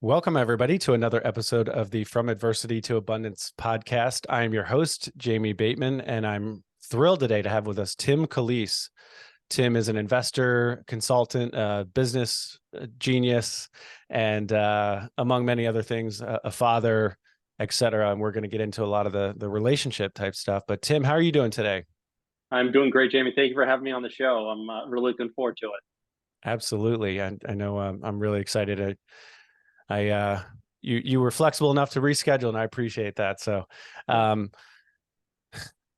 Welcome, everybody, to another episode of the From Adversity to Abundance podcast. I am your host, Jamie Bateman, and I'm thrilled today to have with us Tim Calise. Tim is an investor, consultant, business genius, and among many other things, a father, etc. And we're going to get into a lot of the relationship type stuff. But Tim, how are you doing today? I'm doing great, Jamie. Thank you for having me on the show. I'm really looking forward to it. Absolutely. I know I'm really excited. You were flexible enough to reschedule, and I appreciate that. Um,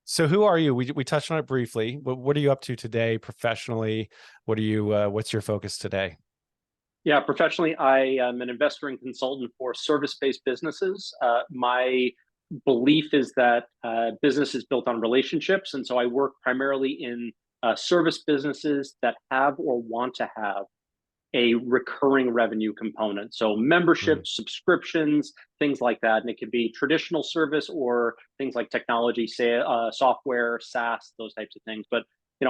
so who are you? We touched on it briefly. What are you up to today professionally? What's your focus today? Yeah, professionally, I am an investor and consultant for service-based businesses. My belief is that business is built on relationships, and so I work primarily in service businesses that have or want to have a recurring revenue component. So Mm, memberships, subscriptions, things like that. And it could be traditional service or things like technology, say, software, SaaS, those types of things. But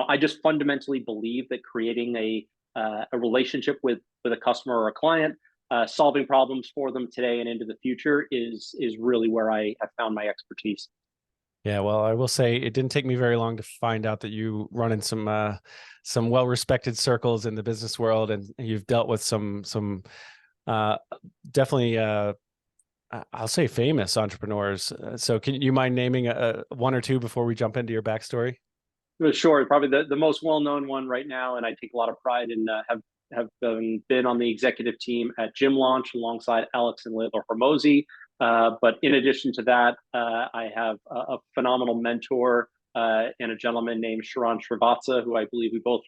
I just fundamentally believe that creating a relationship with a customer or a client, solving problems for them today and into the future is really where I have found my expertise. yeah, well, I will say it didn't take me very long to find out that you run in some well-respected circles in the business world, and you've dealt with some uh, definitely I'll say famous entrepreneurs. So can you mind naming one or two before we jump into your backstory? Sure, probably the most well known one right now, and I take a lot of pride in have been on the executive team at Gym Launch alongside Alex and Layla Hormozi. But in addition to that, I have a phenomenal mentor and a gentleman named Sharon Srivatsa, who I believe we both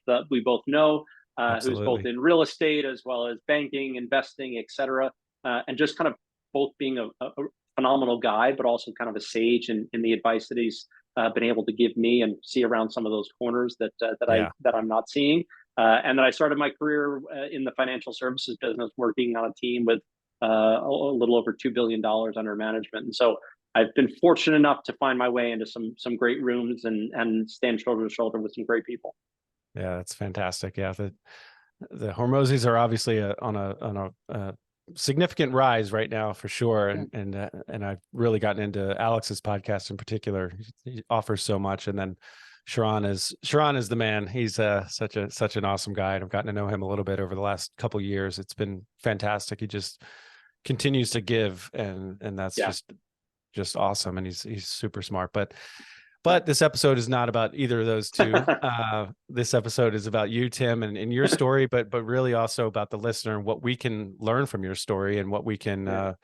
know, who's both Absolutely. in real estate as well as banking, investing, etc. And just kind of both being a phenomenal guy, but also kind of a sage in the advice that he's been able to give me and see around some of those corners Yeah, that I'm not seeing. And then I started my career in the financial services business, working on a team with a little over $2 billion under management. And so I've been fortunate enough to find my way into some great rooms and stand shoulder to shoulder with some great people. yeah, that's fantastic. Yeah, the Hormozis are obviously on a significant rise right now for sure, Yeah. and I've really gotten into Alex's podcast in particular. He offers so much, and then Sharon is the man. He's such an awesome guy, and I've gotten to know him a little bit over the last couple of years. It's been fantastic. He just continues to give, and that's Yeah. just awesome, and he's super smart. But this episode is not about either of those two. This episode is about you, Tim, and your story, but really also about the listener and what we can learn from your story and what we can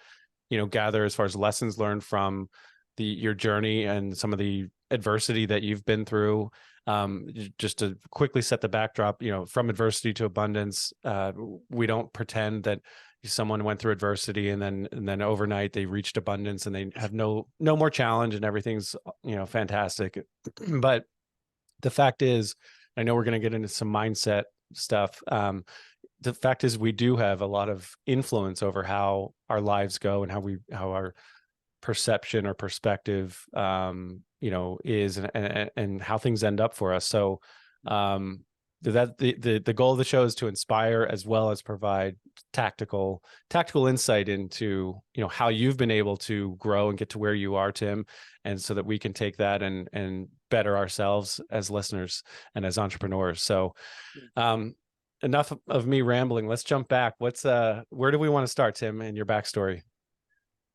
Yeah. gather as far as lessons learned from your journey and some of the adversity that you've been through. Just to quickly set the backdrop, from adversity to abundance, we don't pretend that someone went through adversity and then overnight they reached abundance and they have no more challenge and everything's fantastic. But the fact is, I know we're going to get into some mindset stuff. The fact is we do have a lot of influence over how our lives go and how our perception or perspective is and how things end up for us. So that the goal of the show is to inspire as well as provide tactical insight into how you've been able to grow and get to where you are, Tim, and so that we can take that and better ourselves as listeners and as entrepreneurs. So enough of me rambling. Let's jump back. Where do we want to start, Tim, in your backstory?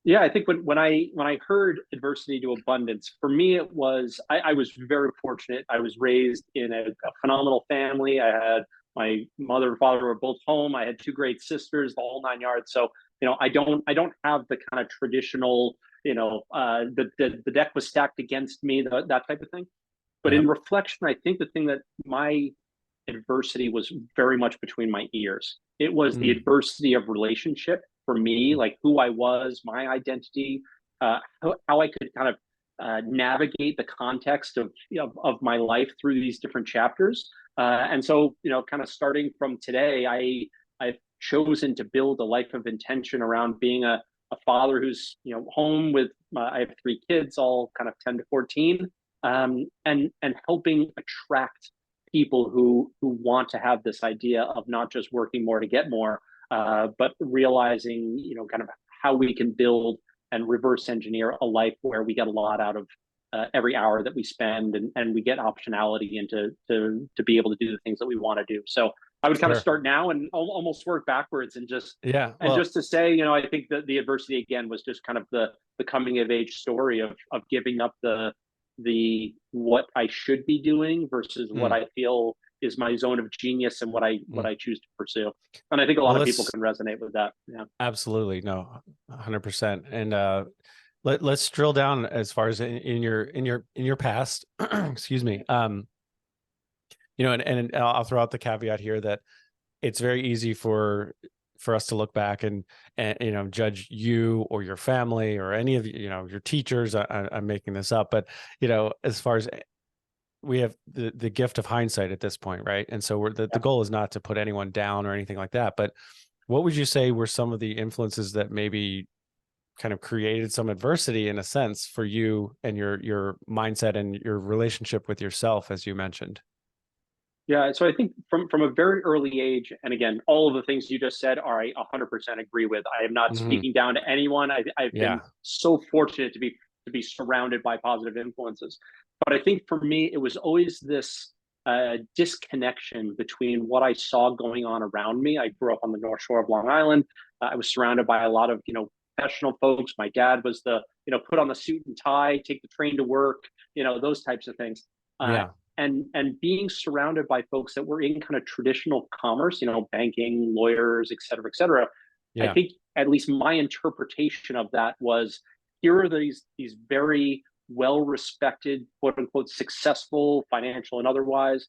Yeah, I think when I heard adversity to abundance, for me it was I was very fortunate. I was raised in a phenomenal family. I had my mother and father were both home. I had two great sisters, the whole nine yards. So I don't have the kind of traditional the deck was stacked against me, that type of thing. But Yeah. in reflection, I think the thing that my adversity was very much between my ears. It was the Mm, adversity of relationship for me, like who I was, my identity, how I could kind of navigate the context of my life through these different chapters. And so, kind of starting from today, I've chosen to build a life of intention around being a father who's home with I have three kids, all kind of 10 to 14, and helping attract people who want to have this idea of not just working more to get more, but realizing, kind of how we can build and reverse engineer a life where we get a lot out of every hour that we spend, and we get optionality into to be able to do the things that we want to do. So I would kind of Sure. start now and almost work backwards, and Yeah. Well, just to say, I think that the adversity again was just kind of the coming of age story of giving up the what I should be doing versus what mm, I feel is my zone of genius and what mm. I choose to pursue. And I think a Well, lot of people let's can resonate with that. Yeah. absolutely no, 100%. And let's drill down as far as in your past. Excuse me. And I'll throw out the caveat here that it's very easy for us to look back and judge you or your family or any of your teachers. I'm making this up, but as far as we have the gift of hindsight at this point, right? And so the goal is not to put anyone down or anything like that. But what would you say were some of the influences that maybe kind of created some adversity in a sense for you and your mindset and your relationship with yourself, as you mentioned? Yeah, so I think from a very early age, and again, all of the things you just said are I 100% agree with. I am not Hmm. speaking down to anyone. I've been Yeah. so fortunate to be surrounded by positive influences. But I think for me, it was always this disconnection between what I saw going on around me. I grew up on the North Shore of Long Island. I was surrounded by a lot of professional folks. My dad was the put on the suit and tie, take the train to work, those types of things. Uh, Yeah. and being surrounded by folks that were in kind of traditional commerce, banking, lawyers, et cetera, et cetera. I Yeah. think at least my interpretation of that was, here are these very well respected, quote unquote, successful, financial and otherwise,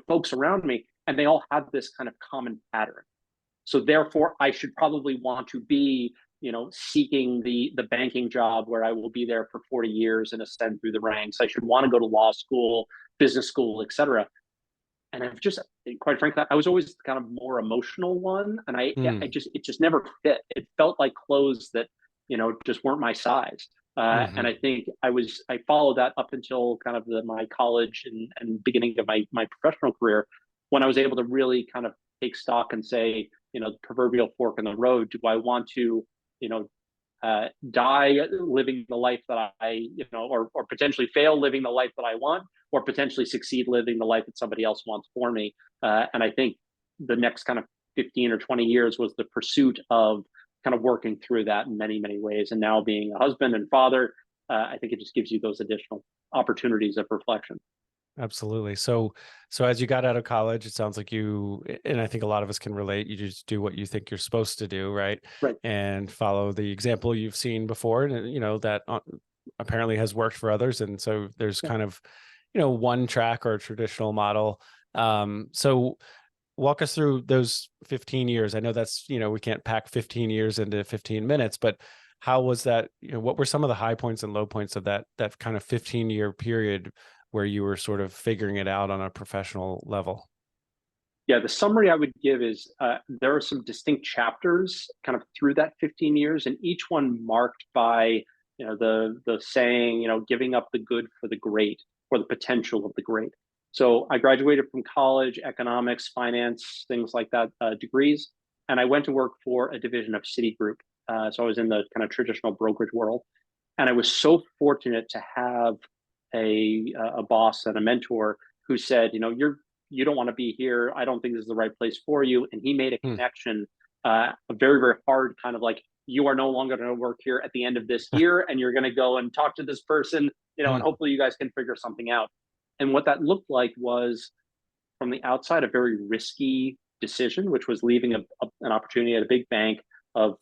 folks around me, and they all have this kind of common pattern. So therefore, I should probably want to be, seeking the banking job where I will be there for 40 years and ascend through the ranks. I should want to go to law school, business school, et cetera. And I've just, quite frankly, I was always kind of more emotional one, and I Mm. just it just never fit. It felt like clothes that just weren't my size. And Hmm. I think I followed that up until kind of my college and beginning of my professional career, when I was able to really kind of take stock and say, the proverbial fork in the road. Do I want to, you know, die living the life that or potentially fail living the life that I want, or potentially succeed living the life that somebody else wants for me? And I think the next kind of 15 or 20 years was the pursuit of kind of working through that in many, many ways. And now being a husband and father, I think it just gives you those additional opportunities of reflection. Absolutely. So as you got out of college, it sounds like and I think a lot of us can relate, you just do what you think you're supposed to do, right? Right. And follow the example you've seen before, and that apparently has worked for others. And so there's Yeah. kind of, one track or a traditional model. So walk us through those 15 years. I know that's, we can't pack 15 years into 15 minutes, but how was that, what were some of the high points and low points of that kind of 15-year period where you were sort of figuring it out on a professional level? Yeah, the summary I would give is there are some distinct chapters kind of through that 15 years, and each one marked by the saying, giving up the good for the great, or the potential of the great. So I graduated from college, economics, finance, things like that, degrees, and I went to work for a division of Citigroup. So I was in the kind of traditional brokerage world, and I was so fortunate to have a boss and a mentor who said, you don't want to be here. I don't think this is the right place for you. And he made a Hmm. connection, a very, very hard kind of like, you are no longer going to work here at the end of this year, and you're going to go and talk to this person, and Hmm. hopefully you guys can figure something out. And what that looked like was, from the outside, a very risky decision, which was leaving an opportunity at a big bank of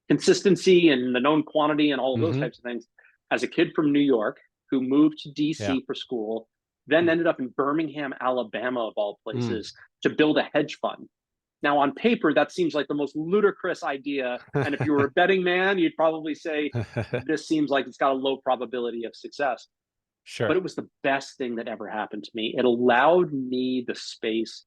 consistency and the known quantity and all of those Hmm. types of things. As a kid from New York who moved to Yeah. DC for school, then ended up in Birmingham, Alabama, of all Mm. places, to build a hedge fund. Now, on paper, that seems like the most ludicrous idea. And if you were a betting man, you'd probably say, this seems like it's got a low probability of success. But Sure. it was the best thing that ever happened to me. It allowed me the space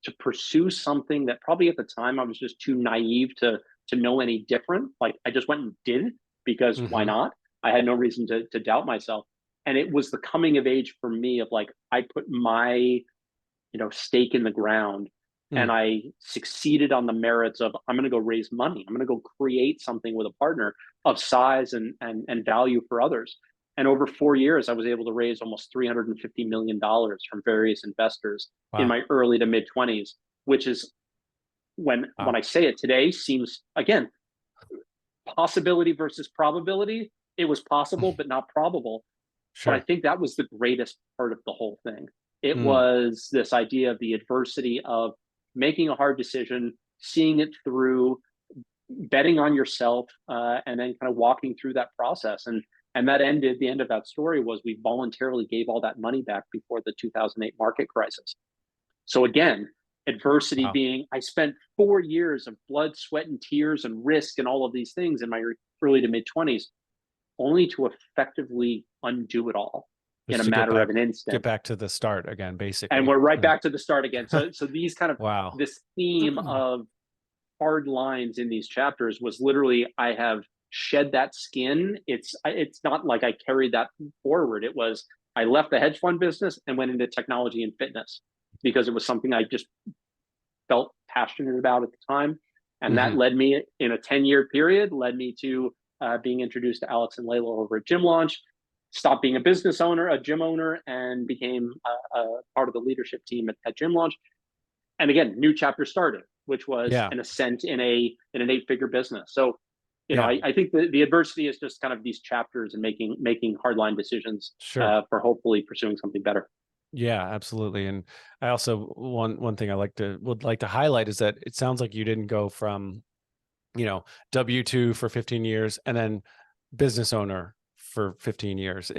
to pursue something that probably at the time I was just too naive to know any different. Like, I just went and did, because why Hmm. not? I had no reason to doubt myself. And it was the coming of age for me of like, I put my stake in the ground And I succeeded on the merits of, I'm going to go raise money. I'm going to go create something with a partner of size and value for others. And over 4 years, I was able to raise almost $350 million from various investors in Wow. my early to mid 20s, which is when Wow. I say it today seems, again, possibility versus probability. It was possible, but not probable. But I Sure. think that was the greatest part of the whole thing. It Mm. was this idea of the adversity of making a hard decision, seeing it through, betting on yourself, and then kind of walking through that process. And that ended, the end of that story was we voluntarily gave all that money back before the 2008 market crisis. So again, adversity Wow. being, I spent 4 years of blood, sweat, and tears and risk and all of these things in my early to mid 20s, only to effectively undo it all in Just a to matter of an get instant. back to the start again, And basically. we're right Yeah. back to the start again. So these kind of, Wow. this theme of hard lines in these chapters was literally, I have shed that skin. It's not like I carried that forward. It was, I left the hedge fund business and went into technology and fitness because it was something I just felt passionate about at the time. And that Hmm. led me, in a 10-year period, led me to being introduced to Alex and Layla over at Gym Launch, stopped being a business owner, a gym owner, and became a part of the leadership team at Gym Launch. And again, new chapter started, which was Yeah. an ascent in an 8-figure business. So, Yeah. I think the adversity is just kind of these chapters and making hardline decisions Sure. for hopefully pursuing something better. Yeah, absolutely. And I also, one thing I would like to highlight is that it sounds like you didn't go from, W-2 for 15 years and then business owner for 15 years.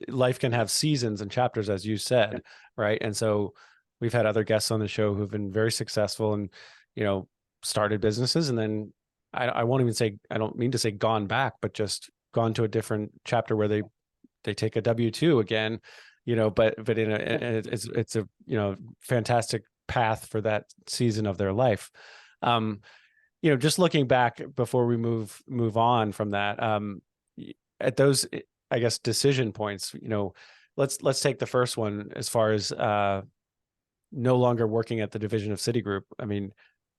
Life can have seasons and chapters, as you Yeah. said, right? And so we've had other guests on the show who've been very successful and, you know, started businesses, and then I won't even say, I don't mean to say gone back, but just gone to a different chapter where they take a W-2 again, but in a, Yeah. it's a, fantastic path for that season of their life. Um, just looking back before we move on from that, at those, I guess, decision points, let's take the first one as far as no longer working at the division of Citigroup. I mean,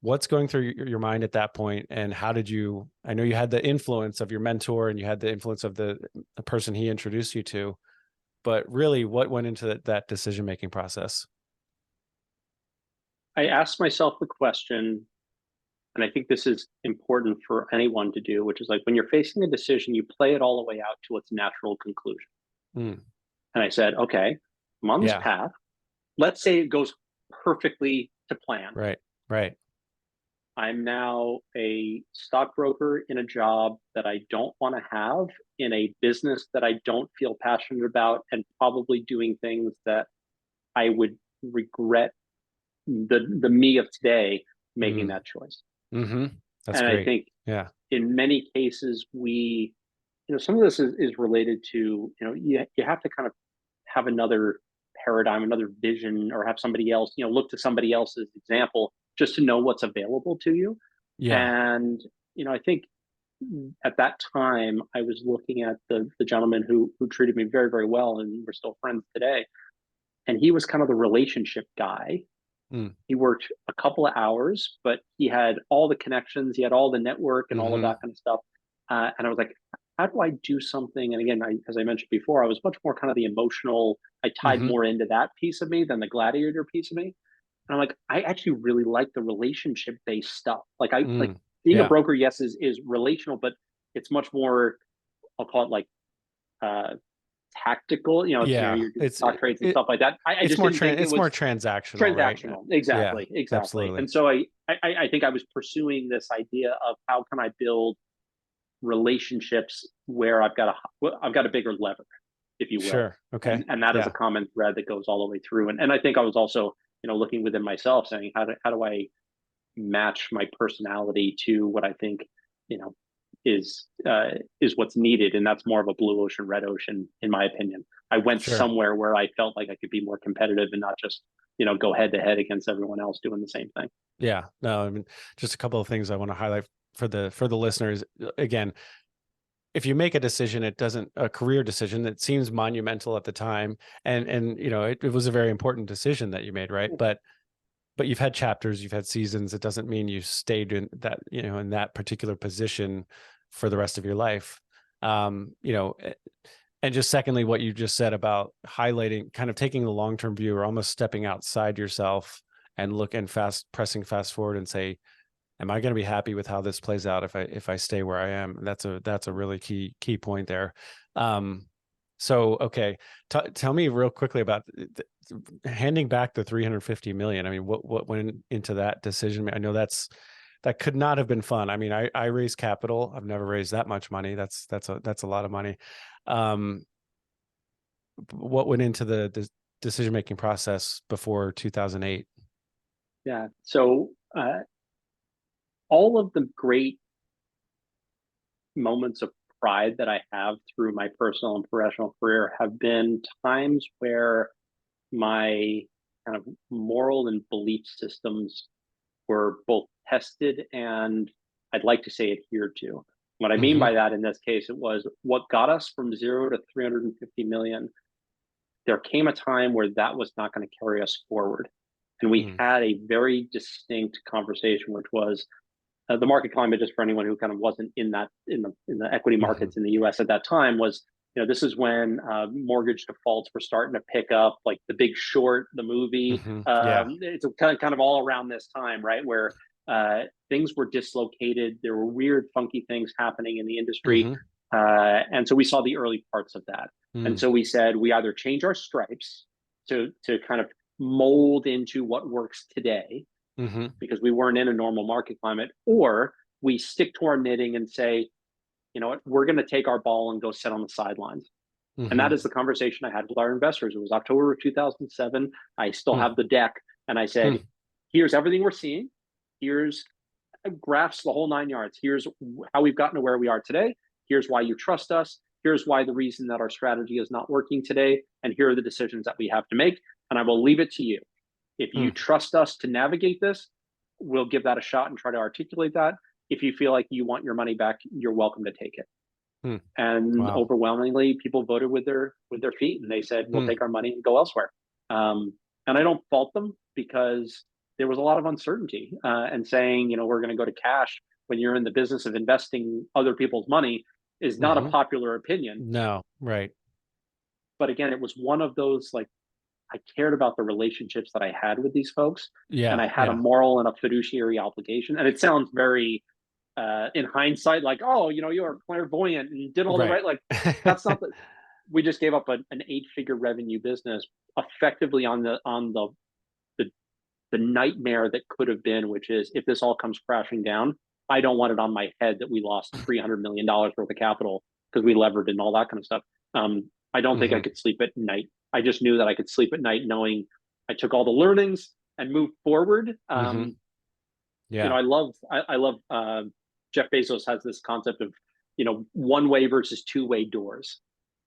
what's going through your mind at that point, and how did you? I know you had the influence of your mentor, and you had the influence of the person he introduced you to, but really, what went into that decision making process? I asked myself the question, and I think this is important for anyone to do, which is like, when you're facing a decision, you play it all the way out to its natural conclusion. Mm, And I said, okay, I'm on this yeah, path. Let's say it goes perfectly to plan. right, right. I'm now a stockbroker in a job that I don't want to have, in a business that I don't feel passionate about, and probably doing things that I would regret, the me of today making Mm, that choice. mm-hmm. That's And I great. think Yeah, in many cases, some of this is related to, you have to kind of have another paradigm, another vision, or have somebody else, look to somebody else's example just to know what's available to you. yeah, And, I think at that time I was looking at the gentleman who treated me very, very well, and we're still friends today. And he was kind of the relationship guy. mm, He worked a couple of hours, but he had all the connections, he had all the network and all of mm-hmm, that kind of stuff. And I was like, how do I do something? And again, as I mentioned before, I was much more kind of the emotional. I tied mm-hmm, more into that piece of me than the gladiator piece of me. And I'm like, I actually really like the relationship based stuff. Like, I like mm, being a yeah, broker. Yes, is relational, but it's much more. I'll call it like uh, tactical. It's, yeah. you're doing stock trades and stuff like that. I just didn't think it It's more was transactional, right? transactional. Yeah, Exactly. absolutely. And so I think I was pursuing this idea of, how can I build relationships where I've got a bigger lever, if you will. Sure. Okay. And that is a Yeah. common thread that goes all the way through. And I think I was also, looking within myself, saying, how do I match my personality to what I think, you know, is what's needed. And that's more of a blue ocean, red ocean, in my opinion. I went Sure. somewhere where I felt like I could be more competitive and not just, go head to head against everyone else doing the same thing. Yeah. No, I mean, just a couple of things I want to highlight for the listeners. Again, if you make a decision, it doesn't a career decision that seems monumental at the time, and it was a very important decision that you made, right? But but you've had chapters, you've had seasons. It doesn't mean you stayed in that, in that particular position for the rest of your life. And just secondly, what you just said about highlighting, kind of taking the long-term view, or almost stepping outside yourself and pressing fast forward and say, am I going to be happy with how this plays out if I stay where I am? And that's a really key point there. So, okay, tell me real quickly about handing back the 350 million. I mean, what went into that decision? I know that could not have been fun. I mean, I raised capital. I've never raised that much money. That's a lot of money. What went into the decision-making process before 2008? Yeah. So all of the great moments of pride that I have through my personal and professional career have been times where my kind of moral and belief systems were both tested and, I'd like to say, adhered to. What I mean by that in this case, it was what got us from 0 to 350 million. There came a time where that was not going to carry us forward. And we had a very distinct conversation, which was the market climate, just for anyone who kind of wasn't in the equity markets in the US at that time, was, this is when mortgage defaults were starting to pick up, like The Big Short, the movie. It's kind of all around this time, right, where things were dislocated. There were weird, funky things happening in the industry. And so we saw the early parts of that. And so we said, we either change our stripes to kind of mold into what works today, because we weren't in a normal market climate, or we stick to our knitting and say, you know what, we're going to take our ball and go sit on the sidelines. And that is the conversation I had with our investors. It was October of 2007. I still have the deck. And I said, here's everything we're seeing. Here's graphs, the whole 9 yards. Here's how we've gotten to where we are today. Here's why you trust us. Here's why the reason that our strategy is not working today. And here are the decisions that we have to make. And I will leave it to you. If you trust us to navigate this, we'll give that a shot and try to articulate that. If you feel like you want your money back, you're welcome to take it. And overwhelmingly, people voted with their feet, and they said, we'll take our money and go elsewhere. And I don't fault them, because there was a lot of uncertainty, and saying, we're going to go to cash when you're in the business of investing other people's money is not a popular opinion. No, right. But again, it was one of those, like, I cared about the relationships that I had with these folks, and I had a moral and a fiduciary obligation. And it sounds very, in hindsight, like, oh, you're clairvoyant and did all the right. Like, that's not the. We just gave up an 8-figure revenue business effectively on the nightmare that could have been, which is, if this all comes crashing down, I don't want it on my head that we lost $300 million worth of capital because we levered and all that kind of stuff. I don't think I could sleep at night. I just knew that I could sleep at night knowing I took all the learnings and moved forward. I love Jeff Bezos has this concept of, one-way versus two-way doors.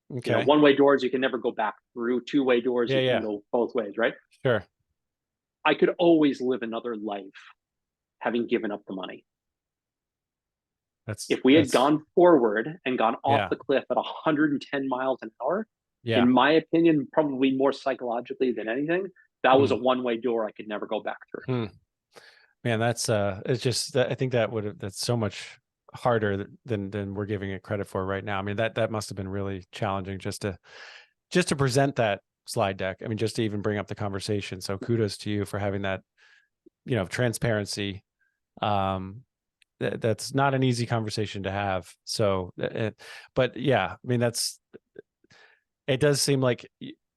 One-way doors, you can never go back through. Two-way doors, you can go both ways, right? Sure. I could always live another life having given up the money. If we had gone forward and gone off the cliff at 110 miles an hour, in my opinion, probably more psychologically than anything, that was a one-way door I could never go back through. Man, that's it's just, I think that's so much harder than we're giving it credit for right now. I mean, that must have been really challenging just to present that slide deck. I mean, just to even bring up the conversation. So kudos to you for having that, transparency. That's not an easy conversation to have. So, but yeah, I mean, it does seem like,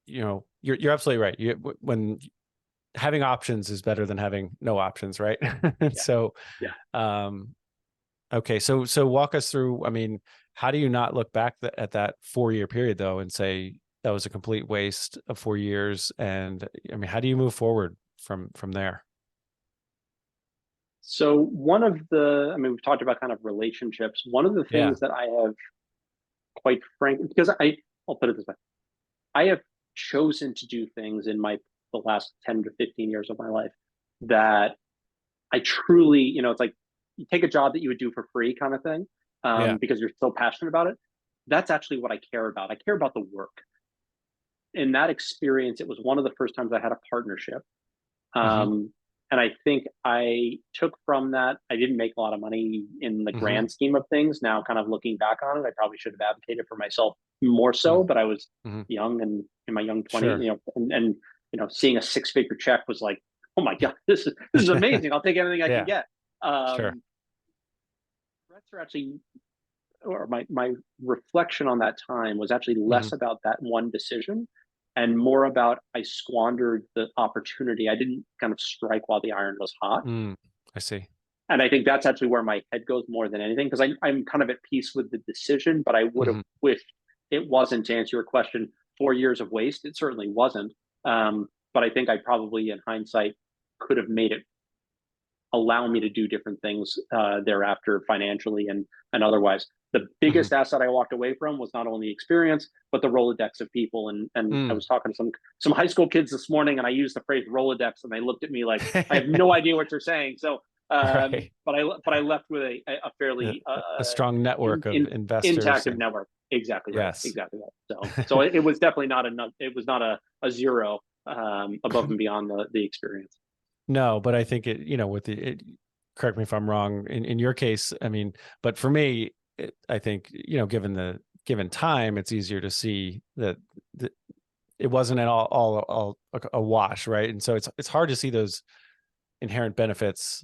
you're absolutely right. When having options is better than having no options, right? So, okay. So walk us through, I mean, how do you not look back at that 4-year period though, and say that was a complete waste of 4 years? And I mean, how do you move forward from there? So we've talked about kind of relationships. One of the things that I have, quite frankly, because I'll put it this way, I have chosen to do things in the last 10 to 15 years of my life that I truly, it's like you take a job that you would do for free kind of thing, because you're so passionate about it. That's actually what I care about. I care about the work. In that experience, it was one of the first times I had a partnership. And I think I took from that, I didn't make a lot of money in the Mm-hmm. grand scheme of things. Now, kind of looking back on it, I probably should have advocated for myself more so, but I was Mm-hmm. young and in my young 20s, Sure. and seeing a six-figure check was like, oh my God, this is amazing. I'll take anything I can Yeah, get. sure. Regrets are actually, or my reflection on that time was actually Mm-hmm. less about that one decision and more about I squandered the opportunity. I didn't kind of strike while the iron was hot. I see. And I think that's actually where my head goes more than anything, because I'm kind of at peace with the decision, but I would have Mm-hmm. wished it wasn't, to answer your question, 4 years of waste. It certainly wasn't. But I think I probably, in hindsight, could have made it allow me to do different things thereafter, financially and otherwise. The Mm-hmm. biggest asset I walked away from was not only experience, but the Rolodex of people. And I Mm. was talking to some high school kids this morning, and I used the phrase Rolodex, and they looked at me like I have no idea what you're saying. So, Right. but I left with a A, fairly a strong network of investors intact and network. Exactly right. yes. Exactly right. So it was definitely not it was not a zero above and beyond the experience. No, but I think with correct me if I'm wrong in your case. I mean, but for me, I think, given time, it's easier to see that it wasn't at all a wash, right? And so it's hard to see those inherent benefits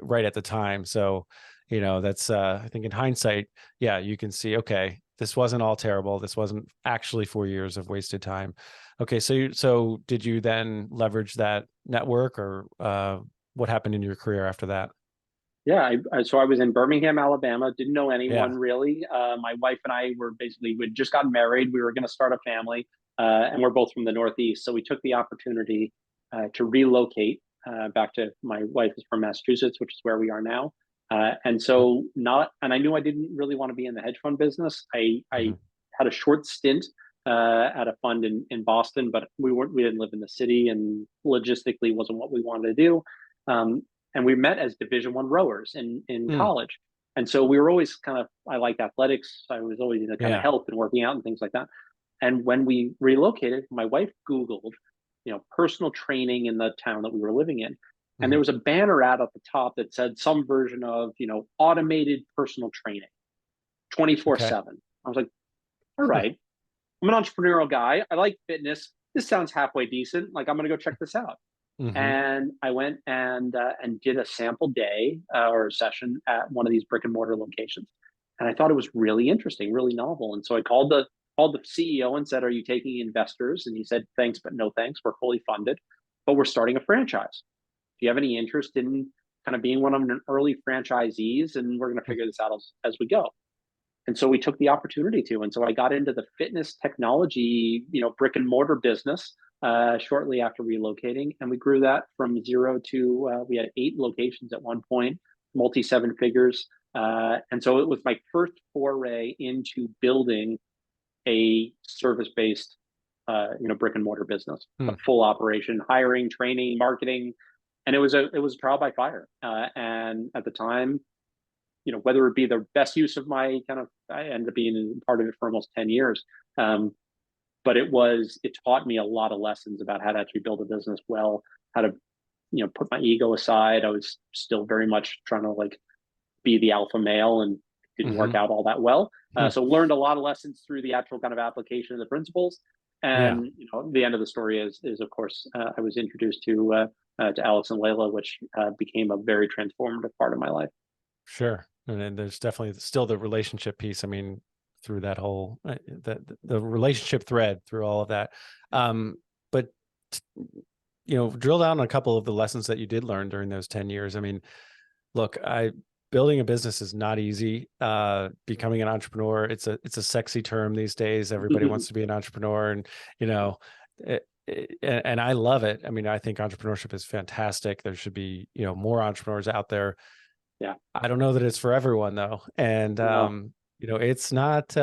right at the time. So, that's I think in hindsight, yeah, you can see, okay, this wasn't all terrible. This wasn't actually 4 years of wasted time. Okay, so did you then leverage that network, or what happened in your career after that? Yeah, so I was in Birmingham, Alabama. Didn't know Yeah. anyone really. My wife and I were basically we'd just gotten married. We were going to start a family, and we're both from the Northeast. So we took the opportunity to relocate back to, my wife is from Massachusetts, which is where we are now. And Mhm. so not, and I knew I didn't really want to be in the hedge fund business. I Mhm. had a short stint at a fund in Boston, but we didn't live in the city, and logistically wasn't what we wanted to do. Um, and we met as Division I rowers in Mm. college. And so we were always kind of, I liked athletics. I was always into kind of Yeah. health and working out and things like that. And when we relocated, my wife Googled, personal training in the town that we were living in. And there Mhm. was a banner ad at the top that said some version of, automated personal training, Okay. 24/7. I was like, all right, I'm an entrepreneurial guy. I like fitness. This sounds halfway decent. Like, I'm going to go check this out. Hmm. And I went and did a sample day or a session at one of these brick and mortar locations, and I thought it was really interesting, really novel. And so I called the CEO and said, "Are you taking investors?" And he said, "Thanks, but no thanks. We're fully funded, but we're starting a franchise. Do you have any interest in kind of being one of an early franchisees? And we're going to figure this out as we go." And so we took the opportunity to, and so I got into the fitness technology, brick and mortar business shortly after relocating, and we grew that from zero to we had 8 locations at one point, multi seven figures, and so it was my first foray into building a service based, brick and mortar business, a Mm. full operation, hiring, training, marketing, and it was trial by fire, and at the time, whether it be the best use of my kind of, I ended up being part of it for almost 10 years. Um, but it taught me a lot of lessons about how to actually build a business well, how to, put my ego aside. I was still very much trying to like be the alpha male, and didn't work Hmm. out all that well. Hmm. So learned a lot of lessons through the actual kind of application of the principles. Yeah. And, the end of the story is of course, I was introduced to Alex and Layla, which became a very transformative part of my life. Sure. And then there's definitely still the relationship piece. I mean, through that whole the relationship thread through all of that. But drill down on a couple of the lessons that you did learn during those 10 years. I mean, look, building a business is not easy. Becoming an entrepreneur, it's a sexy term these days. Everybody wants to be an entrepreneur, and and I love it. I mean, I think entrepreneurship is fantastic. There should be more entrepreneurs out there. Yeah. I don't know that it's for everyone though, and No. it's not.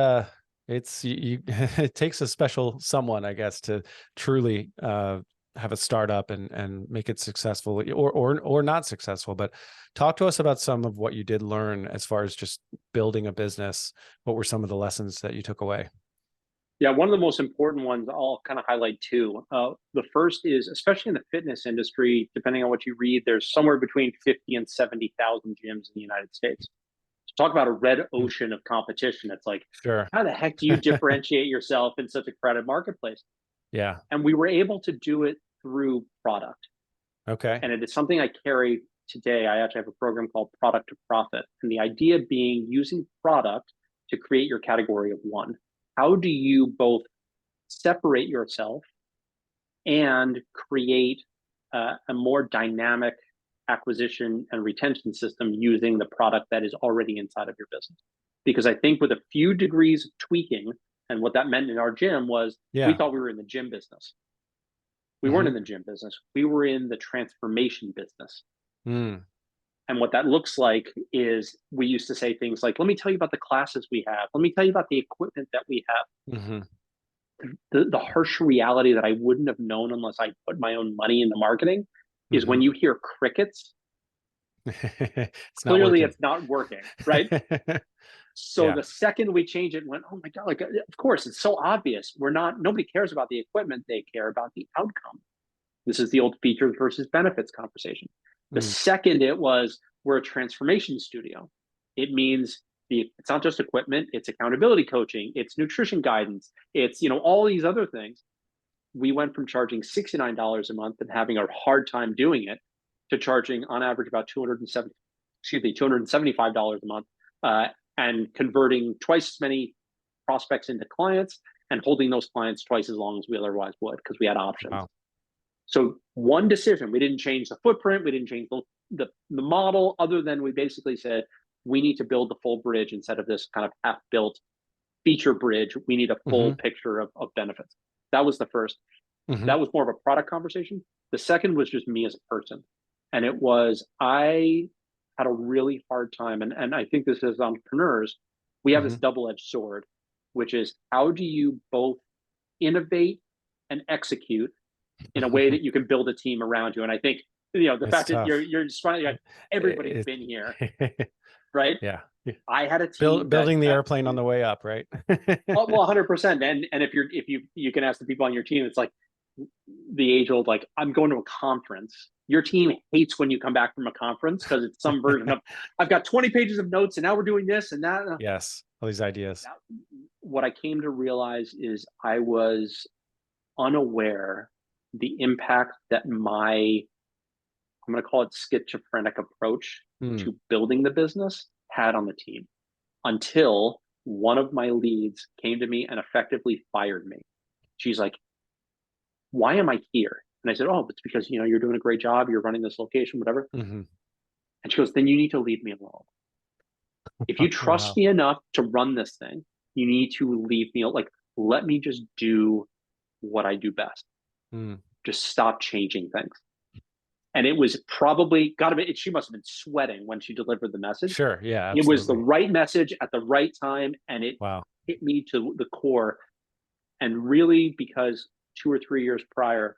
It's it takes a special someone, I guess, to truly have a startup and make it successful, or not successful. But talk to us about some of what you did learn as far as just building a business. What were some of the lessons that you took away? Yeah, one of the most important ones I'll kind of highlight two. The first is, especially in the fitness industry, depending on what you read, there's somewhere between 50 and 70,000 gyms in the United States. So talk about a red Mm, ocean of competition. It's like, sure. how the heck do you differentiate yourself in such a crowded marketplace? Yeah. And we were able to do it through product. Okay. And it is something I carry today. I actually have a program called Product to Profit. And the idea being using product to create your category of one. How do you both separate yourself and create a more dynamic acquisition and retention system using the product that is already inside of your business? Because I think with a few degrees of tweaking, and what that meant in our gym was we Yeah. thought we were in the gym business. We weren't Hmm. in the gym business. We were in the transformation business. Mm. And what that looks like is we used to say things like, let me tell you about the classes we have. Let me tell you about the equipment that we have. Hmm. The harsh reality that I wouldn't have known unless I put my own money into marketing is Hmm. when you hear crickets, It's not clearly working. it's not working, right? So Yeah. the second we change it, went, oh my God, like, of course, it's so obvious. Nobody cares about the equipment. They care about the outcome. This is the old features versus benefits conversation. The Mm. second it was, we're a transformation studio. It means it's not just equipment, it's accountability coaching, it's nutrition guidance, it's, all these other things. We went from charging $69 a month and having a hard time doing it to charging on average about $275 a month, and converting twice as many prospects into clients and holding those clients twice as long as we otherwise would because we had options. Wow. So one decision, we didn't change the footprint, we didn't change the model, other than we basically said, we need to build the full bridge instead of this kind of half-built feature bridge. We need a full Hmm. picture of benefits. That was the first. Hmm. That was more of a product conversation. The second was just me as a person. And it was, I had a really hard time, and I think this is entrepreneurs, we have this Hmm. double-edged sword, which is how do you both innovate and execute in a way that you can build a team around you? And I think, the It's fact that tough. you're just finding like everybody's It, been here, it- right? yeah. I had a team that Building the airplane on the way up, right? oh, well, 100%. And if you can ask the people on your team, it's like the age old, like, I'm going to a conference. Your team hates when you come back from a conference because it's some version of, I've got 20 pages of notes and now we're doing this and that. Yes. All these ideas. That what I came to realize is I was unaware the impact that I'm going to call it schizophrenic approach Mm. to building the business had on the team, until one of my leads came to me and effectively fired me. She's like, why am I here? And I said, oh, it's because, you're doing a great job. You're running this location, whatever. Hmm. And she goes, then you need to leave me alone. If you trust Wow. me enough to run this thing, you need to leave me, like, let me just do what I do best. Mm. Just stop changing things. And it was probably got to be, she must have been sweating when she delivered the message. Sure. Yeah, It was the absolutely. right message at the right time. And it Wow. hit me to the core. And really, because 2 or 3 years prior,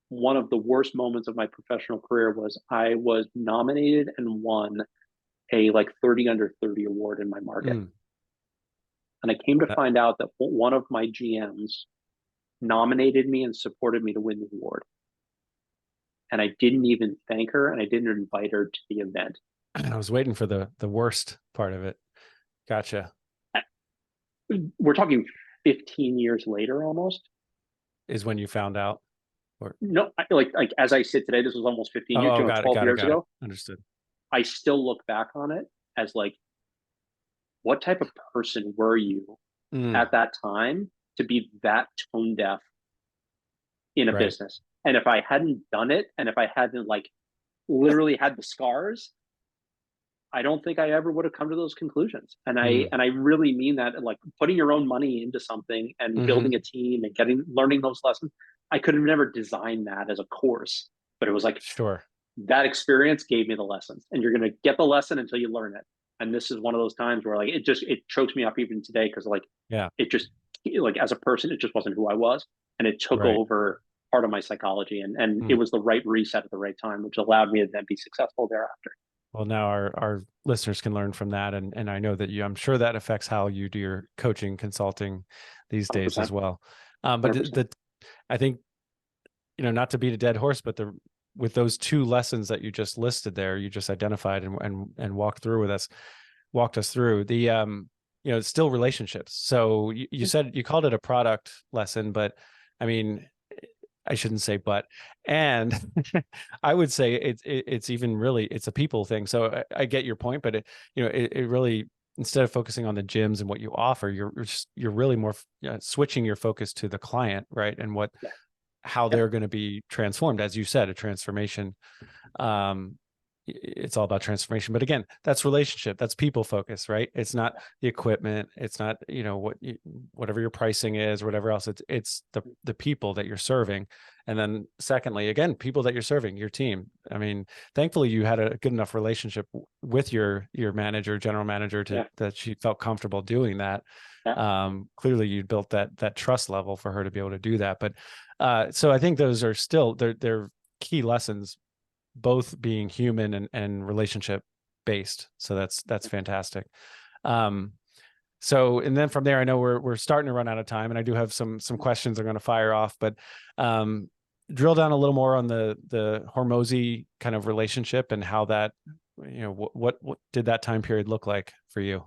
one of the worst moments of my professional career was I was nominated and won a like 30 under 30 award in my market. Mm. And I came to That, find out that one of my GMs nominated me and supported me to win the award. And I didn't even thank her and I didn't invite her to the event. I was waiting for the worst part of it. Gotcha. We're talking 15 years later almost. Is when you found out, or No, like as I sit today, this was almost 15 years, got it, 12 got it, years got it. ago. Understood. I still look back on it as like, what type of person were you Mm. at that time to be that tone deaf in a Right. business? And if I hadn't done it, and if I hadn't like literally had the scars, I don't think I ever would have come to those conclusions. And I Mm. and I really mean that, like putting your own money into something and Hmm. building a team and learning those lessons. I could have never designed that as a course, but it was like Sure. that experience gave me the lessons, and you're going to get the lesson until you learn it. And this is one of those times where like it chokes me up even today, because like Yeah. it just, like, as a person, it just wasn't who I was, and it took Right. over part of my psychology, and it Mm. was the right reset at the right time, which allowed me to then be successful thereafter. Well, now our listeners can learn from that, and I know that I'm sure that affects how you do your coaching consulting these days as 100%, well. But 100%. I think, not to beat a dead horse, but with those two lessons that you just listed there, you just identified and walked us through it's still relationships. So you said you called it a product lesson, but I mean, I shouldn't say but, and I would say it's even really, it's a people thing. So I get your point, but it really, instead of focusing on the gyms and what you offer, you're really more switching your focus to the client, right? And Yeah. how Yep. they're going to be transformed, as you said, a transformation. um it's all about transformation, but again, that's relationship, that's people focus, right? It's not the equipment, it's not whatever your pricing is, whatever else. It's the people that you're serving. And then secondly, again, people that you're serving, your team. I mean, thankfully you had a good enough relationship with your manager, general manager, Yeah. that she felt comfortable doing that. Yeah. Clearly you built that trust level for her to be able to do that. But so I think those are still, they're key lessons, both being human and relationship based. So that's fantastic. Um, so, and then from there, I know we're starting to run out of time, and I do have some questions I'm going to fire off, but drill down a little more on the Hormozi kind of relationship and how that, what did that time period look like for you?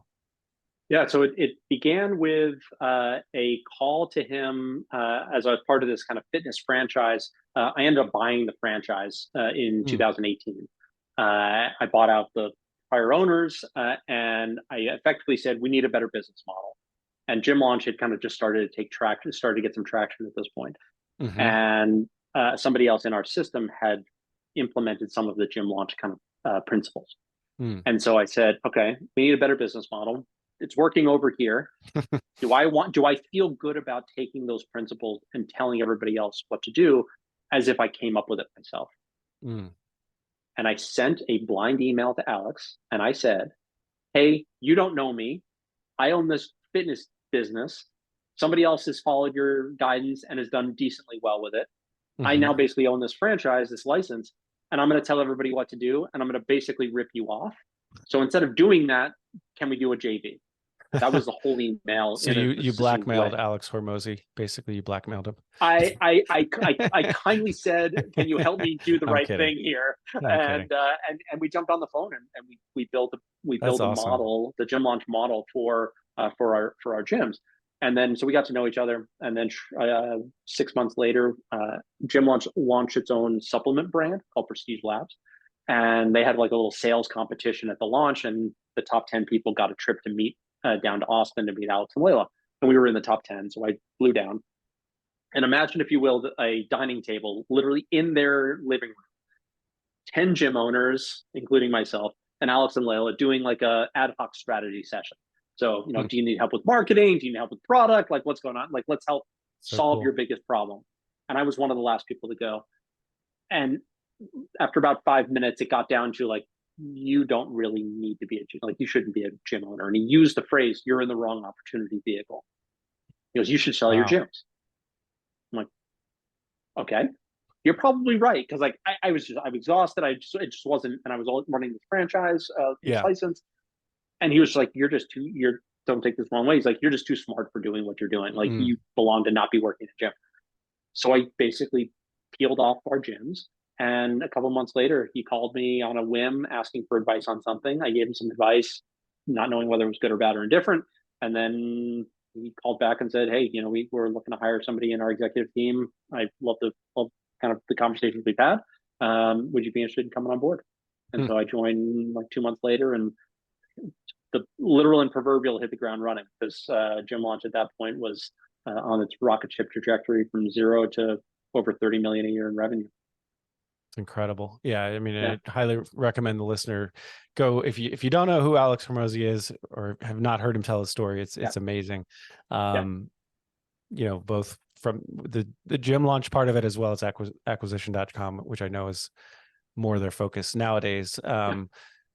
Yeah, so it began with a call to him as I was part of this kind of fitness franchise. I ended up buying the franchise in Mm, 2018. I bought out the prior owners, and I effectively said, we need a better business model. And Gym Launch had kind of just started to take traction, started to get some traction at this point. mm-hmm, And somebody else in our system had implemented some of the Gym Launch kind of principles. mm. And so I said, okay, we need a better business model. It's working over here. Do I feel good about taking those principles and telling everybody else what to do as if I came up with it myself? Mm. And I sent a blind email to Alex and I said, hey, you don't know me. I own this fitness business. Somebody else has followed your guidance and has done decently well with it. I Mm-hmm. now basically own this franchise, this license, and I'm going to tell everybody what to do, and I'm going to basically rip you off. So instead of doing that, can we do a JV? That was the whole email So in a you succinct blackmailed way. Alex Hormozi. Basically, you blackmailed him. I kindly said, "Can you help me do the I'm right kidding. thing here?" I'm kidding. And we jumped on the phone and we That's built a awesome. model, the gym launch model for our gyms. And then so we got to know each other. And then 6 months later, Gym Launch launched its own supplement brand called Prestige Labs, and they had like a little sales competition at the launch, and the top 10 people got a trip to meet down to Austin to meet Alex and Layla, and we were in the top 10. So I flew down. And imagine, if you will, a dining table literally in their living room, 10 gym owners, including myself, and Alex and Layla doing like a ad hoc strategy session. So, Hmm. do you need help with marketing? Do you need help with product? Like, what's going on? Like, let's help So solve your cool. biggest problem. And I was one of the last people to go. And after about 5 minutes, it got down to like, you don't really need to be a gym, like you shouldn't be a gym owner. And he used the phrase, "You're in the wrong opportunity vehicle." He goes, "You should sell your Wow. gyms." I'm like, okay, you're probably right, because like I'm exhausted. It just wasn't, and I was running this franchise, this Yeah. license, and he was just like, you're don't take this wrong way. He's like, you're just too smart for doing what you're doing. Like, Mm. you belong to not be working at a gym. So I basically peeled off our gyms. And a couple months later, he called me on a whim asking for advice on something. I gave him some advice, not knowing whether it was good or bad or indifferent. And then he called back and said, hey, we're looking to hire somebody in our executive team. I love kind of the conversations we've had. Would you be interested in coming on board? And Hmm. so I joined like 2 months later, and the literal and proverbial hit the ground running, because Gym Launch at that point was on its rocket ship trajectory from zero to over 30 million a year in revenue. It's incredible. Yeah. I mean, Yeah, I highly recommend the listener go, if you don't know who Alex Hormozi is or have not heard him tell his story, yeah, it's amazing. yeah, Um, both from the gym launch part of it, as well as acquisition.com, which I know is more their focus nowadays. yeah.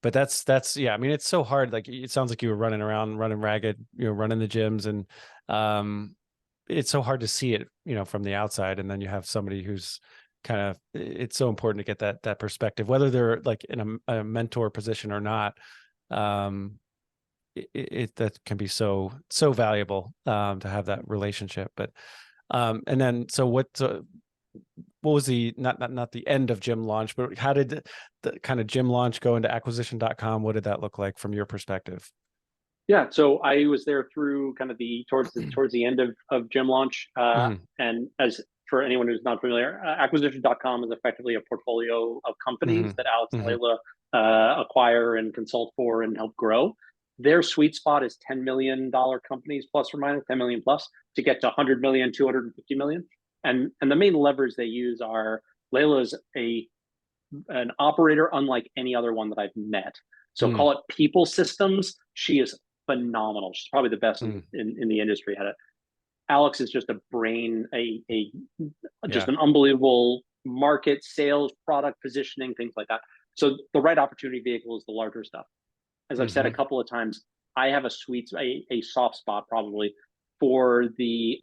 But that's yeah. I mean, it's so hard. Like, it sounds like you were running around, running ragged, running the gyms, and um, it's so hard to see it, from the outside. And then you have somebody who's kind of, it's so important to get that perspective, whether they're like in a mentor position or not. That can be so valuable to have that relationship. But and then so what was the not the end of gym launch, but how did the kind of gym launch go into acquisition.com? What did that look like from your perspective? Yeah, so I was there through kind of towards the end of gym launch, Mhm, and as for anyone who's not familiar, acquisition.com is effectively a portfolio of companies mhm, that Alex and mhm, Layla acquire and consult for and help grow. Their sweet spot is $10 million companies plus or minus 10 million plus to get to 100 million, 250 million. And the main levers they use are Layla's an operator unlike any other one that I've met. So mm, call it people systems. She is phenomenal. She's probably the best mm. in the industry at it. Alex is just a brain, just Yeah. an unbelievable market, sales, product positioning, things like that. So the right opportunity vehicle is the larger stuff. As I've said a Mhm, couple of times, I have a soft spot probably for the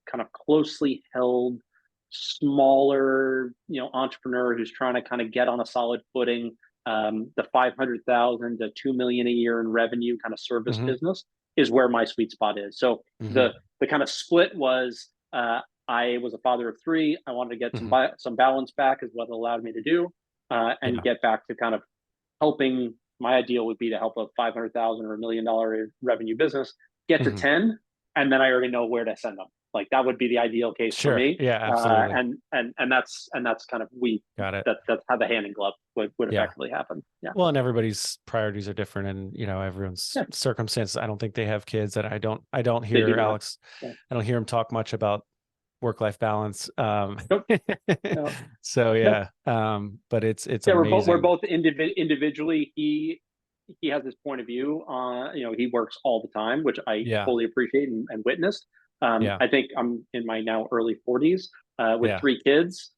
kind of closely held, smaller, entrepreneur who's trying to kind of get on a solid footing. The 500,000 to 2 million a year in revenue kind of service mhm, business is where my sweet spot is. So mhm, the kind of split was I was a father of three. I wanted to get mhm. some balance back, is what it allowed me to do, and Yeah. get back to kind of helping. My ideal would be to help a 500,000 or $1 million revenue business get to Mhm. 10, and then I already know where to send them. Like that would be the ideal case for Sure. me. Yeah, absolutely. And that's kind of Got it. that's how the hand in glove would Yeah. effectively happen. Yeah. Well, and everybody's priorities are different, and everyone's Yeah. circumstances. I don't think they have kids, and I don't They do hear not. Alex. Yeah. I don't hear him talk much about work-life balance. Nope. No. So Nope. yeah, but it's Yeah. We're amazing. both individually. He has this point of view. He works all the time, which I Yeah. fully appreciate and witnessed. Yeah. I think I'm in my now early 40s with Yeah. three kids.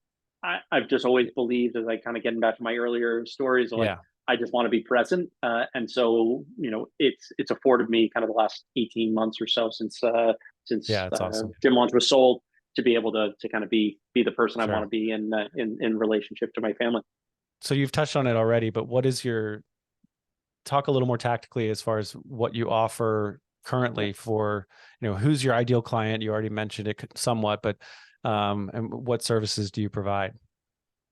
I've just always believed, as I kind of getting back to my earlier stories, like Yeah. I just want to be present, and so it's afforded me kind of the last 18 months or so since Yeah. It's awesome. Gym Launch was sold to be able to kind of be the person I want Sure. to be in relationship to my family. So you've touched on it already, but what is your talk a little more tactically as far as what you offer Yeah. currently for, who's your ideal client? You already mentioned it somewhat, but and what services do you provide?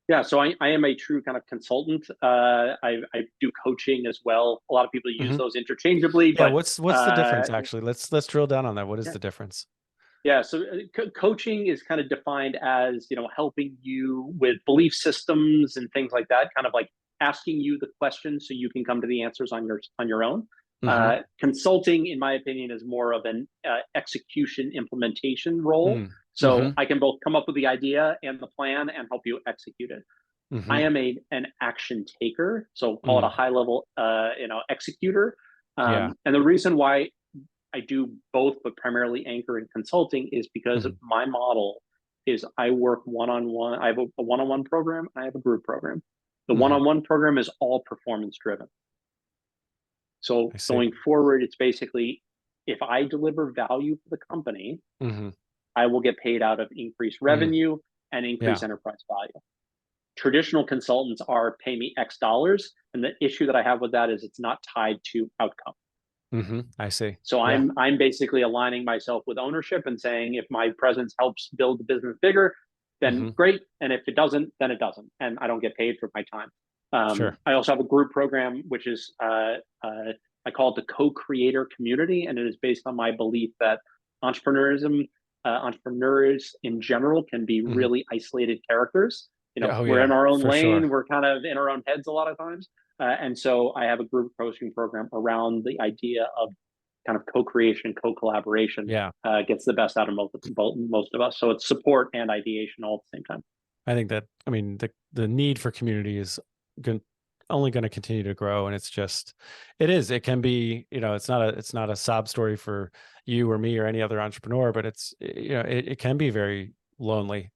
Yeah, so I am a true kind of consultant. I do coaching as well. A lot of people use Hmm. those interchangeably, Yeah. but What's the difference actually? Let's drill down on that. What is yeah, the difference? yeah. So coaching is kind of defined as helping you with belief systems and things like that. Kind of like asking you the questions so you can come to the answers on your own. Hmm. Consulting, in my opinion, is more of an execution implementation role. Mm. So Hmm. I can both come up with the idea and the plan and help you execute it. I Hmm. am an action taker, so call it a Mm. high level, executor. Yeah. And the reason why I do both, but primarily anchor in consulting, is because Hmm. my model is I work one on one. I have a one on one program. And I have a group program. The one Hmm. on one program is all performance driven. So I see. going forward, it's basically if I deliver value for the company, Hmm. I will get paid out of increased Hmm. revenue and increased Yeah. enterprise value. Traditional consultants are pay me X dollars. And the issue that I have with that is it's not tied to outcome. Hmm. I see. So Yeah. I'm basically aligning myself with ownership and saying if my presence helps build the business bigger, then Hmm. great. And if it doesn't, then it doesn't. And I don't get paid for my time. Sure. I also have a group program, which is I call it the co-creator community. And it is based on my belief that entrepreneurism, entrepreneurs in general can be Hmm. really isolated characters. Yeah. Oh We're in yeah, our own for lane. sure. We're kind of in our own heads a lot of times. And so I have a group coaching program around the idea of kind of co-creation, co-collaboration Yeah. gets the best out of most of us. So it's support and ideation all at the same time. I think that, I mean, the need for community is going only going to continue to grow. And it can be, it's not a sob story for you or me or any other entrepreneur, but it can be very lonely,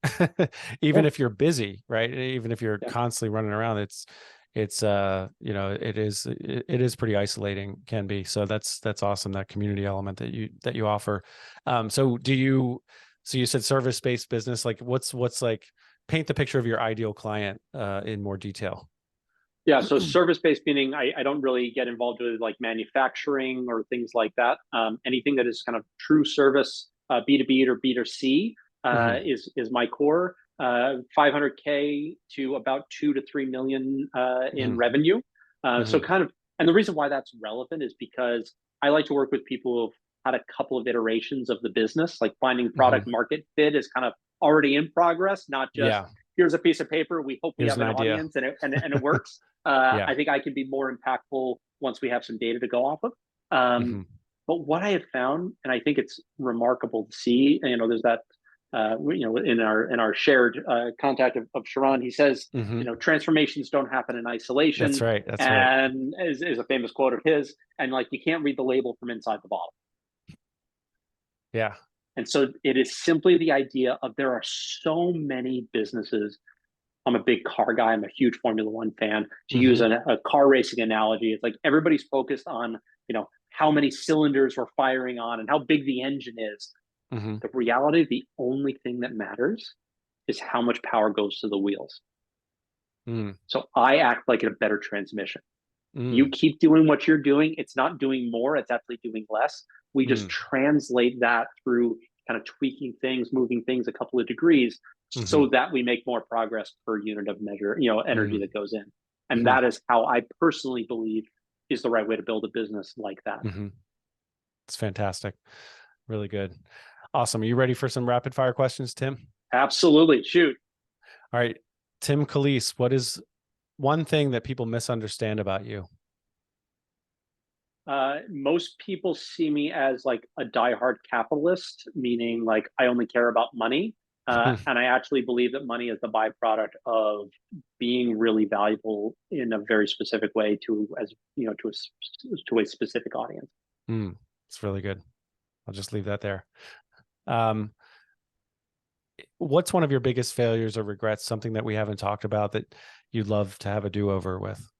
even Yeah, if you're busy, right? Even if you're yeah. constantly running around, it is pretty isolating, can be. So that's awesome. That community element that you offer. So you said service-based business, like what's like, paint the picture of your ideal client in more detail. Yeah, so service-based meaning I don't really get involved with like manufacturing or things like that. Anything that is kind of true service, B2B or B2C, is my core. 500K to about 2 to 3 million in revenue. So kind of, and the reason why that's relevant is because I like to work with people who've had a couple of iterations of the business, like finding product market fit is kind of already in progress, not just here's a piece of paper, we hope we have an audience and it works. I think I can be more impactful once we have some data to go off of. But what I have found, and I think it's remarkable to see, you know, there's that, you know, in our shared contact of Sharon, he says, you know, transformations don't happen in isolation. That's right. That's and is a famous quote of his. And like, you can't read the label from inside the bottle. Yeah. And so it is simply the idea of there are so many businesses. I'm a big car guy. I'm a huge Formula One fan. To use a car racing analogy, it's like everybody's focused on, you know, how many cylinders we're firing on and how big the engine is. The reality, the only thing that matters is how much power goes to the wheels. So I act like a better transmission. You keep doing what you're doing. It's not doing more. It's actually doing less. We just translate that through kind of tweaking things, moving things a couple of degrees so that we make more progress per unit of measure, you know, energy that goes in. And that is how I personally believe is the right way to build a business like that. It's fantastic. Really good. Awesome. Are you ready for some rapid fire questions, Tim? Absolutely. Shoot. All right. Tim Calise, what is one thing that people misunderstand about you? Most people see me as like a diehard capitalist, meaning like I only care about money. And I actually believe that money is the byproduct of being really valuable in a very specific way to, as you know, to a specific audience. It's really good. I'll just leave that there. What's one of your biggest failures or regrets, something that we haven't talked about that you'd love to have a do-over with?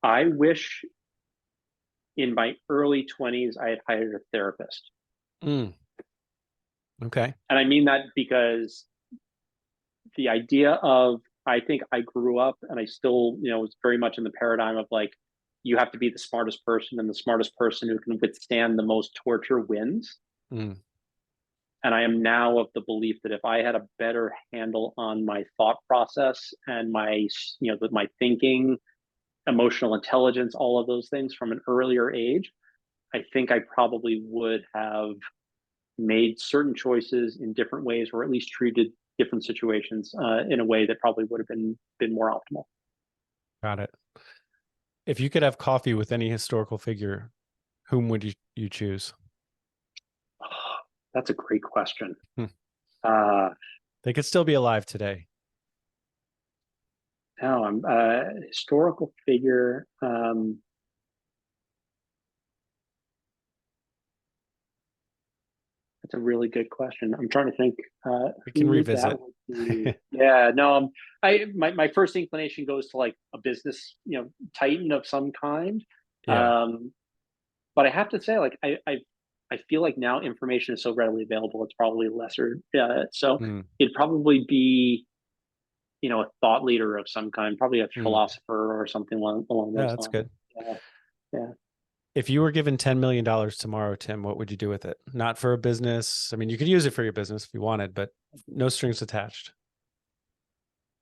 I wish in my early 20s, I had hired a therapist. Okay. And I mean that because the idea of, I think I grew up and I still, you know, was very much in the paradigm of like, you have to be the smartest person, and the smartest person who can withstand the most torture wins. And I am now of the belief that if I had a better handle on my thought process and my, you know, with my thinking, emotional intelligence, all of those things from an earlier age, I think I probably would have made certain choices in different ways, or at least treated different situations in a way that probably would have been more optimal. Got it. If you could have coffee with any historical figure, whom would you choose? That's a great question. They could still be alive today. No, I'm a historical figure. That's a really good question. I'm trying to think. We can revisit. Yeah, no. My first inclination goes to like a business, you know, titan of some kind. Yeah. But I have to say, like, I feel like now information is so readily available. It's probably lesser. So it'd probably be, you know, a thought leader of some kind, probably a philosopher or something along those lines. That's good. Yeah. If you were given $10 million tomorrow, Tim, what would you do with it? Not for a business. I mean, you could use it for your business if you wanted, but no strings attached.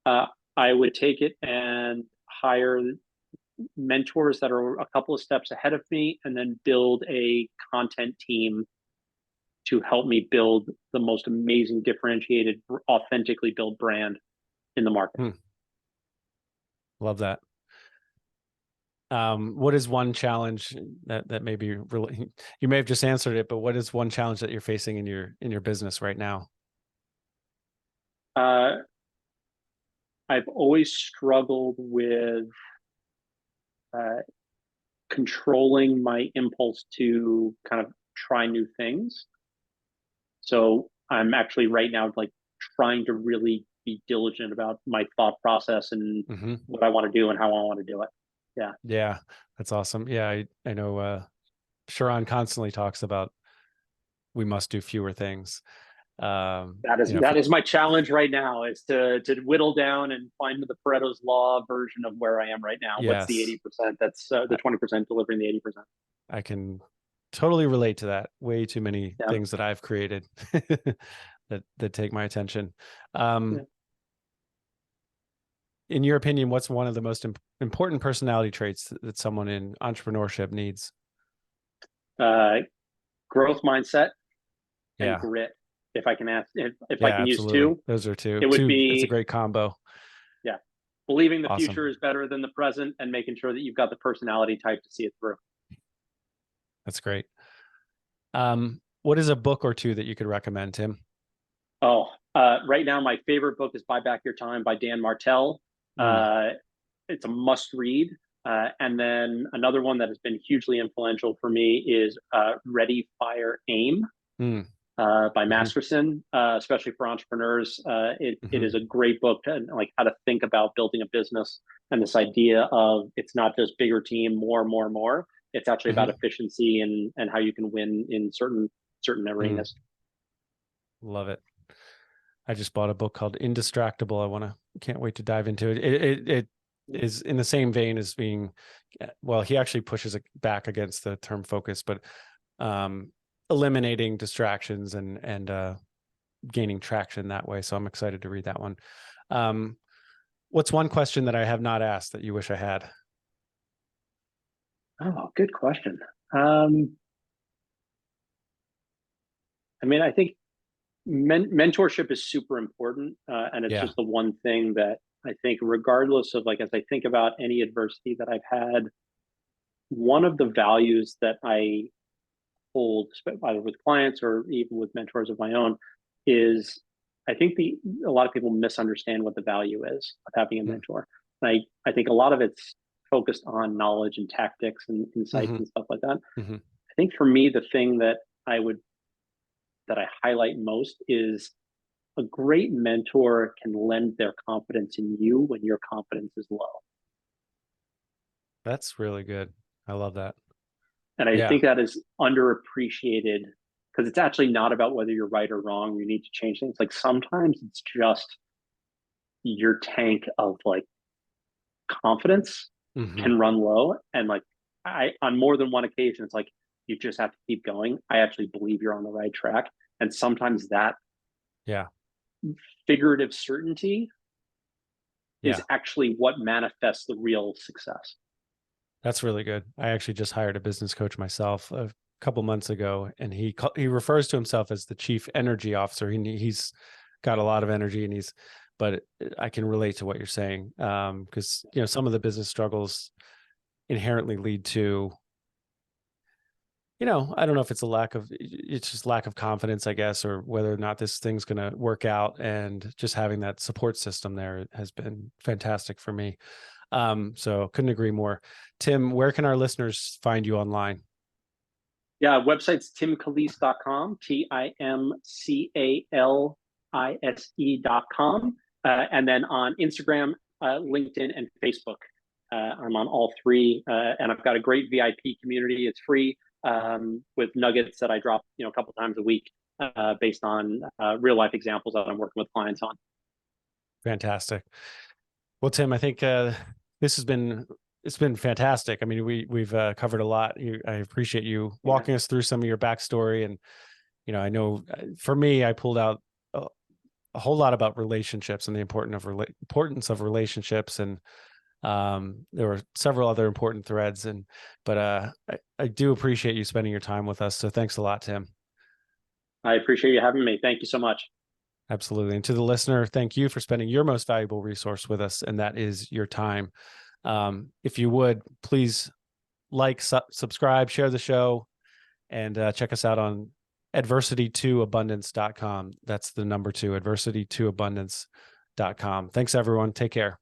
I would take it and hire mentors that are a couple of steps ahead of me, and then build a content team to help me build the most amazing, differentiated, authentically built brand in the market. Love that. What is one challenge that maybe really, you may have just answered it, but what is one challenge that you're facing in your business right now? I've always struggled with controlling my impulse to kind of try new things. So I'm actually right now like trying to really be diligent about my thought process and what I want to do and how I want to do it. Yeah, that's awesome. Yeah, I know Sharon constantly talks about we must do fewer things. That is my challenge right now, is to whittle down and find the Pareto's law version of where I am right now. What's the Yes, 80%? That's the 20% delivering the 80%. I can totally relate to that. Way too many Yeah. things that I've created that take my attention. Yeah. In your opinion, what's one of the most important personality traits that someone in entrepreneurship needs? Growth mindset and Yeah. grit. If I can ask, if I Yeah, can use absolutely. two, Those are two. it would It's a be, great combo. yeah, believing the Awesome. future is better than the present, and making sure that you've got the personality type to see it through. That's great. What is a book or two that you could recommend, Tim? Oh, right now my favorite book is Buy Back Your Time by Dan Martell. Mm, It's a must read. And then another one that has been hugely influential for me is Ready, Fire, Aim mm, by mm-hmm, Masterson, especially for entrepreneurs. It mm-hmm, is a great book to, like, how to think about building a business, and this idea of it's not just bigger team, more. It's actually about mm-hmm, efficiency and how you can win in certain mm. arenas. Love it. I just bought a book called Indistractable. Can't wait to dive into it. It is in the same vein as being, well, he actually pushes it back against the term focus, but eliminating distractions and gaining traction that way. So I'm excited to read that one. What's one question that I have not asked that you wish I had? Oh, good question. I mean, I think mentorship is super important, and it's Yeah. just the one thing that I think, regardless of, like, as I think about any adversity that I've had, one of the values that I hold, either with clients or even with mentors of my own, is I think a lot of people misunderstand what the value is of having a mentor. I think a lot of it's focused on knowledge and tactics and insights Mm-hmm, and stuff like that. mm-hmm. I think for me, the thing that I highlight most is a great mentor can lend their confidence in you when your confidence is low. That's really good. I love that. And I Yeah. think that is underappreciated, because it's actually not about whether you're right or wrong. You need to change things. Like, sometimes it's just your tank of, like, confidence Mm-hmm. can run low. And, like, on more than one occasion, it's like, you just have to keep going. I actually believe you're on the right track. And sometimes that Yeah. figurative certainty is Yeah. actually what manifests the real success. That's really good. I actually just hired a business coach myself a couple months ago, and he refers to himself as the chief energy officer. He's got a lot of energy, but I can relate to what you're saying, because some of the business struggles inherently lead to, I don't know if it's just lack of confidence, I guess, or whether or not this thing's going to work out. And just having that support system there has been fantastic for me. So couldn't agree more. Tim, where can our listeners find you online? Yeah, website's timcalise.com, TIMCALISE.com. And then on Instagram, LinkedIn, and Facebook. I'm on all three. And I've got a great VIP community. It's free, with nuggets that I drop, a couple times a week, based on real life examples that I'm working with clients on. Fantastic. Well, Tim, I think this has been it's been fantastic. I mean, we've covered a lot. I appreciate you Yeah. walking us through some of your backstory, and I know for me, I pulled out a whole lot about relationships and the importance of relationships, and there were several other important threads. But I do appreciate you spending your time with us. So thanks a lot, Tim. I appreciate you having me. Thank you so much. Absolutely. And to the listener, thank you for spending your most valuable resource with us, and that is your time. If you would, please subscribe, share the show, and check us out on adversity2abundance.com. That's the number 2, adversity2abundance.com. Thanks, everyone. Take care.